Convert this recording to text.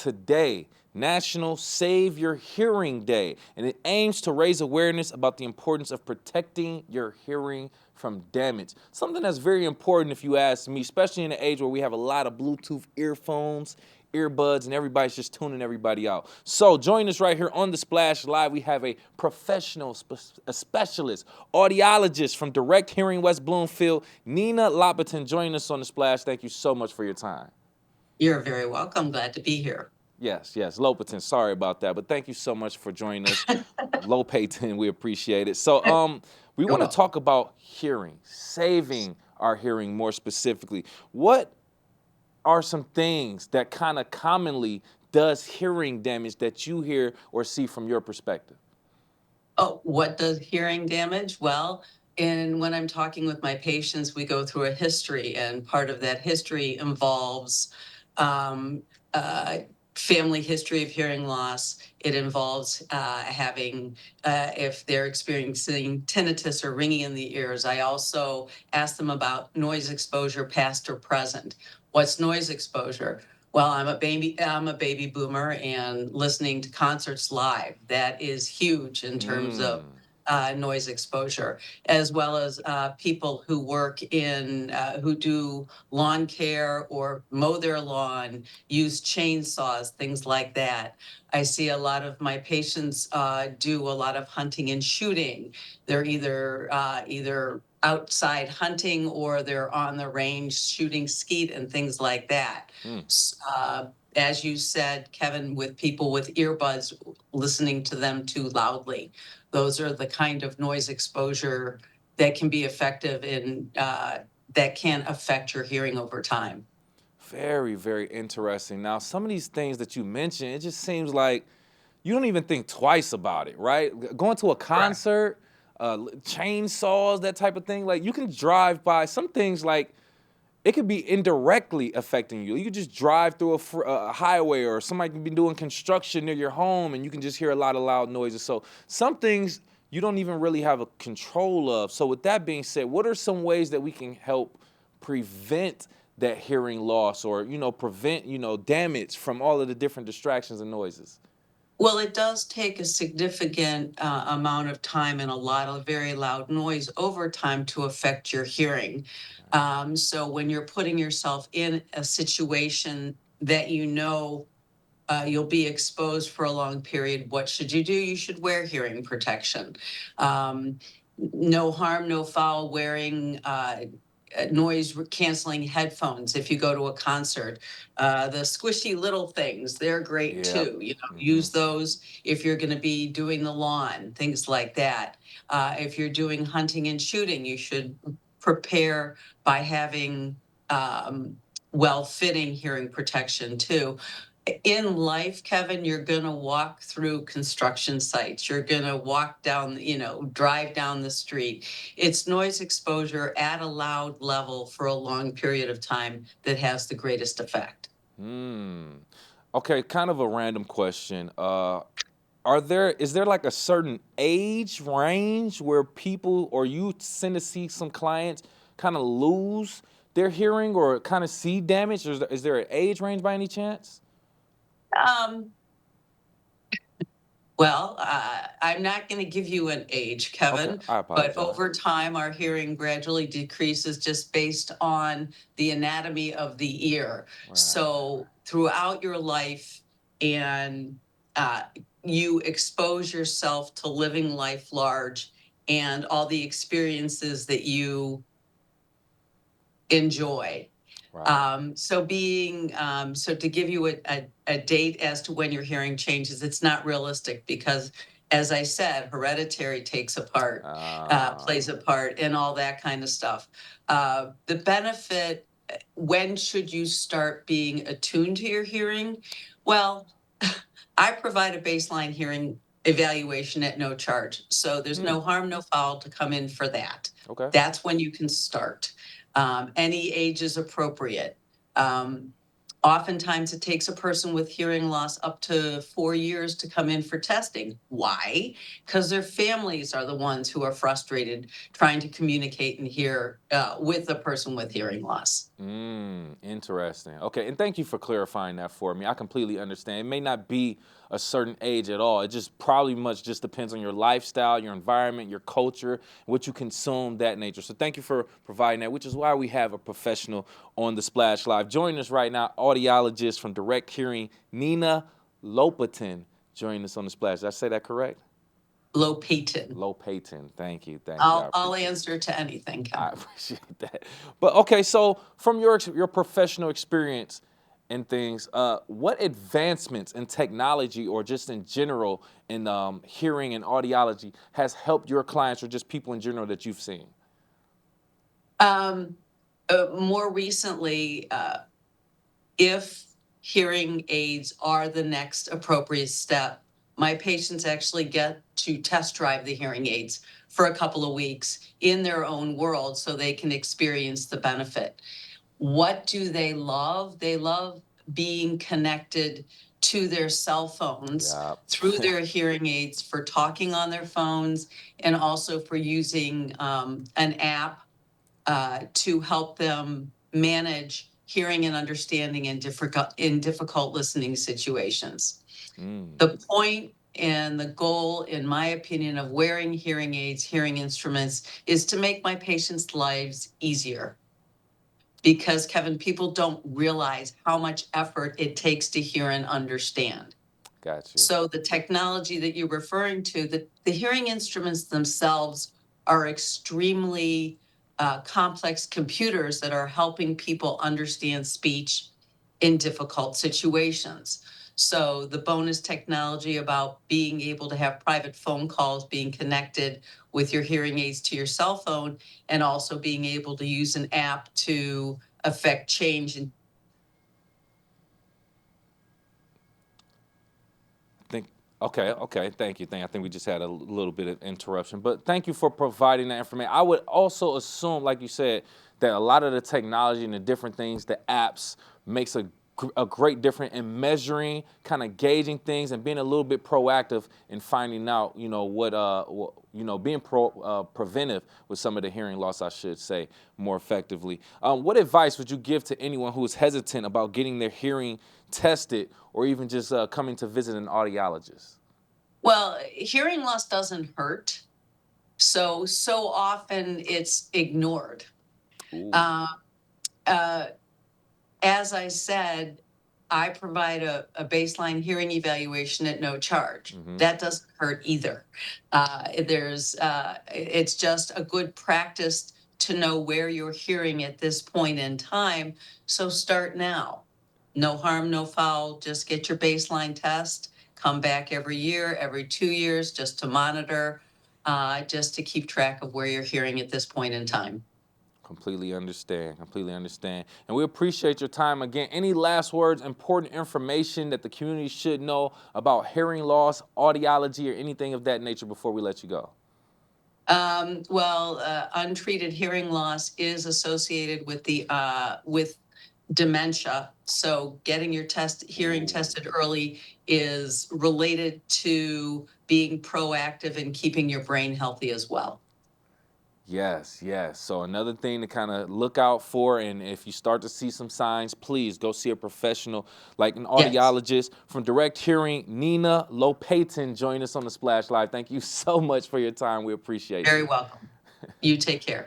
today, National Save Your Hearing Day, and it aims to raise awareness about the importance of protecting your hearing from damage. Something that's very important if you ask me, especially in an age where we have a lot of Bluetooth earphones, earbuds, and everybody's just tuning everybody out. So join us right here on The Splash Live. We have a professional, a specialist, audiologist from Direct Hearing West Bloomfield, Nina Lopatin, joining us on The Splash. Thank you so much for your time. You're very welcome. Glad to be here. Yes, Lopatin. Sorry about that, but thank you so much for joining us. Lopatin, we appreciate it. So we want to talk about hearing, saving our hearing more specifically. What are some things that kind of commonly does hearing damage that you hear or see from your perspective? Oh, what does hearing damage? Well, when I'm talking with my patients, we go through a history, and part of that history involves um, family history of hearing loss. It involves if they're experiencing tinnitus or ringing in the ears. I also ask them about noise exposure, past or present. What's noise exposure? Well, I'm a baby boomer, and listening to concerts live, that is huge in terms of noise exposure, as well as people who work who do lawn care or mow their lawn, use chainsaws, things like that. I see a lot of my patients do a lot of hunting and shooting. They're either outside hunting or they're on the range shooting skeet and things like that. As you said, Kevin, with people with earbuds, listening to them too loudly. Those are the kind of noise exposure that can be effective that can affect your hearing over time. Very, very interesting. Now, some of these things that you mentioned, it just seems like you don't even think twice about it, right? Going to a concert, chainsaws, that type of thing. Like, you can drive by some things, like it could be indirectly affecting you. You could just drive through a highway, or somebody can be doing construction near your home and you can just hear a lot of loud noises. So some things you don't even really have a control of. So with that being said, what are some ways that we can help prevent that hearing loss, or, prevent, damage from all of the different distractions and noises? Well, it does take a significant amount of time and a lot of very loud noise over time to affect your hearing. So when you're putting yourself in a situation that you'll be exposed for a long period, what should you do? You should wear hearing protection. No harm, no foul wearing noise canceling headphones if you go to a concert. The squishy little things, they're great too. Use those if you're going to be doing the lawn, things like that. If you're doing hunting and shooting, you should prepare by having well-fitting hearing protection too. In life, Kevin, you're going to walk through construction sites. You're going to drive down the street. It's noise exposure at a loud level for a long period of time that has the greatest effect. Okay, kind of a random question. Is there like a certain age range where people, or you tend to see some clients kind of lose their hearing or kind of see damage? Or is there an age range by any chance? Well, I'm not going to give you an age, Kevin, Okay, I apologize. but over time, our hearing gradually decreases just based on the anatomy of the ear. So throughout your life, and you expose yourself to living life large and all the experiences that you enjoy. So to give you a date as to when your hearing changes, it's not realistic because, as I said, hereditary plays a part, and all that kind of stuff. The benefit, when should you start being attuned to your hearing? Well, I provide a baseline hearing evaluation at no charge. So there's no harm, no foul to come in for that. Okay. That's when you can start. Any age is appropriate. Oftentimes it takes a person with hearing loss up to 4 years to come in for testing. Why? Because their families are the ones who are frustrated trying to communicate and hear with a person with hearing loss. Interesting. Okay, and thank you for clarifying that for me. I completely understand. It may not be a certain age at all. It just probably much just depends on your lifestyle, your environment, your culture, what you consume, that nature. So thank you for providing that, which is why we have a professional on the Splash Live. Joining us right now, audiologist from Direct Hearing, Nina Lopatin, joining us on the Splash. Did I say that correct? Lopatin. Lopatin. Thank you. Thank you. I'll answer to anything, Ken. I appreciate that. But okay, so from your professional experience and things, what advancements in technology or just in general in hearing and audiology has helped your clients or just people in general that you've seen? More recently, if hearing aids are the next appropriate step, my patients actually get to test drive the hearing aids for a couple of weeks in their own world so they can experience the benefit. What do they love? They love being connected to their cell phones through their hearing aids, for talking on their phones, and also for using an app to help them manage hearing and understanding in difficult listening situations. The point and the goal, in my opinion, of wearing hearing aids, hearing instruments, is to make my patients' lives easier. Because, Kevin, people don't realize how much effort it takes to hear and understand. Gotcha. So the technology that you're referring to, the hearing instruments themselves are extremely complex computers that are helping people understand speech in difficult situations. So the bonus technology about being able to have private phone calls, being connected with your hearing aids to your cell phone, and also being able to use an app to affect change in Okay, thank you. I think we just had a little bit of interruption, but thank you for providing that information. I would also assume, like you said, that a lot of the technology and the different things, the apps, makes a great difference in measuring, kind of gauging things, and being a little bit proactive in finding out, being preventive with some of the hearing loss, I should say, more effectively. What advice would you give to anyone who is hesitant about getting their hearing tested, or even just coming to visit an audiologist? Well, hearing loss doesn't hurt, so often it's ignored. Uh, uh, as I said, I provide a baseline hearing evaluation at no charge. That doesn't hurt either. It's just a good practice to know where you're hearing at this point in time. So start now. No harm, no foul. Just get your baseline test. Come back every year, every 2 years, just to monitor, just to keep track of where you're hearing at this point in time. Completely understand. And we appreciate your time again. Any last words, important information that the community should know about hearing loss, audiology, or anything of that nature before we let you go? Untreated hearing loss is associated with dementia. So getting your hearing tested early is related to being proactive and keeping your brain healthy as well. Yes. So another thing to kind of look out for, and if you start to see some signs, please go see a professional like an audiologist from Direct Hearing. Nina Lopatin join us on the Splash Live. Thank you so much for your time. We appreciate it. Very welcome. You take care.